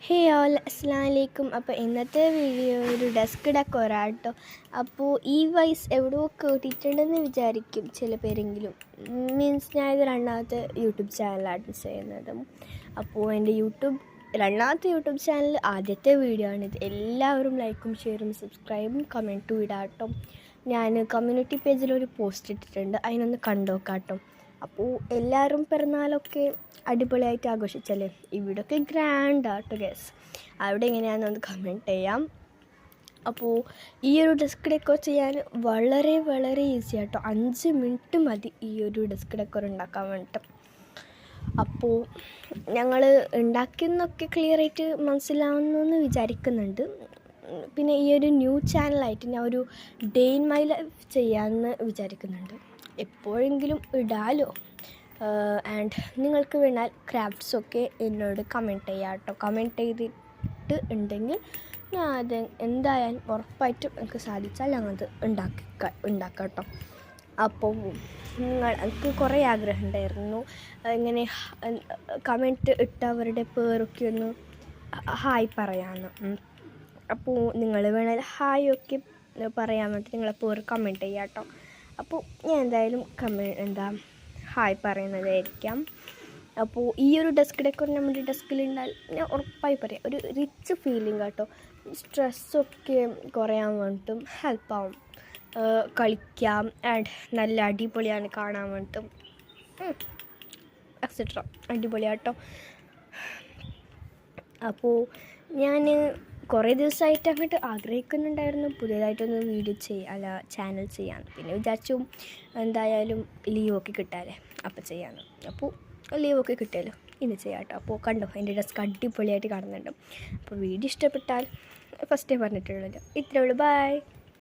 ഹേ all അസ്സലാമലൈക്കും. അപ്പോൾ ഇന്നത്തെ വീഡിയോ ഒരു ഡെസ്ക് ഡെക്കോറാട്ടോ. അപ്പോൾ ഈ വൈസ് എവിടെയോ കേട്ടിട്ടുണ്ടെന്ന് വിചാരിക്കും ചില പേരെങ്കിലും. മീൻസ് ഞാനിത് രണ്ടാമത്തെ യൂട്യൂബ് ചാനലാണ് ചെയ്യുന്നത്. അപ്പോൾ എൻ്റെ രണ്ടാമത്തെ യൂട്യൂബ് ചാനൽ ആദ്യത്തെ വീഡിയോ ആണിത്. എല്ലാവരും ലൈക്കും ഷെയറും സബ്സ്ക്രൈബും കമൻറ്റും ഇടാട്ടോ. ഞാൻ കമ്മ്യൂണിറ്റി പേജിലൊരു പോസ്റ്റ് ഇട്ടിട്ടുണ്ട്, അതിനൊന്ന് കണ്ടോക്കാട്ടോ. അപ്പോൾ എല്ലാവരും പിറന്നാളൊക്കെ അടിപൊളിയായിട്ട് ആഘോഷിച്ചല്ലേ? ഇവിടെയൊക്കെ ഗ്രാൻഡാട്ടോ ഗസ്. അവിടെ എങ്ങനെയാണെന്നൊന്ന് കമൻറ്റ് ചെയ്യാം. അപ്പോൾ ഈ ഒരു ഡെസ്ക് ഡെക്കോർ ചെയ്യാൻ വളരെ വളരെ ഈസി ആട്ടോ. 5 മിനിറ്റ് മതി ഈ ഒരു ഡെസ്ക് ഡെക്കോർ ഉണ്ടാക്കാൻ വേണ്ടിയിട്ട്. അപ്പോൾ ഞങ്ങൾ ഉണ്ടാക്കിയെന്നൊക്കെ ക്ലിയറായിട്ട് മനസ്സിലാവുന്നു വിചാരിക്കുന്നുണ്ട്. പിന്നെ ഈ ഒരു ന്യൂ ചാനലായിട്ട് ഞാൻ ഒരു ഡേ ഇൻ മൈ ലൈഫ് ചെയ്യാമെന്ന് വിചാരിക്കുന്നുണ്ട്. എപ്പോഴെങ്കിലും ഇടാലോ. ആൻഡ് നിങ്ങൾക്ക് വേണാൽ ക്രാഫ്റ്റ്സൊക്കെ എന്നോട് കമൻറ്റ് ചെയ്യാം കേട്ടോ. കമൻറ്റ് ചെയ്തിട്ട് ഉണ്ടെങ്കിൽ ഞാൻ അത് എന്തായാലും ഉറപ്പായിട്ടും എനിക്ക് സാധിച്ചാൽ ഞങ്ങളത് ഉണ്ടാക്കാം കേട്ടോ. അപ്പോൾ എനിക്ക് കുറേ ആഗ്രഹം ഉണ്ടായിരുന്നു ഇങ്ങനെ കമൻറ്റ് ഇട്ടവരുടെ പേരൊക്കെ ഒന്ന് ഹായ് പറയാമെന്ന്. അപ്പോൾ നിങ്ങൾ വേണേൽ ഹായ് ഒക്കെ പറയാൻ വേണ്ടി നിങ്ങളെ പേര് കമൻറ്റ് ചെയ്യാം കേട്ടോ. അപ്പോൾ ഞാൻ എന്തായാലും ഹായ് പറയുന്നതായിരിക്കാം. അപ്പോൾ ഈ ഒരു ഡെസ്ക് ഡെക്കോർ നമ്മുടെ ഡെസ്കിലുണ്ടാൽ ഞാൻ ഉറപ്പായി പറയാം, ഒരു റിച്ച് ഫീലിംഗ് കേട്ടോ. സ്ട്രെസ്സൊക്കെ കുറയാൻ വേണ്ടിയിട്ടും ഹെൽപ്പാവും. കളിക്കാം ആൻഡ് നല്ല അടിപൊളിയാണ് കാണാൻ വേണ്ടിയിട്ടും എക്സെട്ര. അടിപൊളിയാട്ടോ. അപ്പോൾ ഞാൻ കുറേ ദിവസമായിട്ട് അങ്ങോട്ട് ആഗ്രഹിക്കുന്നുണ്ടായിരുന്നു പുതിയതായിട്ടൊന്ന് ചാനൽ ചെയ്യാൻ. പിന്നെ വിചാരിച്ചു എന്തായാലും ലീവൊക്കെ കിട്ടാമല്ലേ, അപ്പോൾ ചെയ്യാമെന്ന്. അപ്പോൾ ലീവൊക്കെ കിട്ടിയല്ലോ, ഇനി ചെയ്യാം കേട്ടോ. അപ്പോൾ കണ്ടോ, എൻ്റെ ഡെസ്ക് അടിപൊളിയായിട്ട് കാണുന്നുണ്ട്. അപ്പോൾ വീഡിയോ ഇഷ്ടപ്പെട്ടാൽ ഫസ്റ്റേ പറഞ്ഞിട്ടുള്ളല്ലോ. ഇത്രയേ ഉള്ളൂ. ബൈ.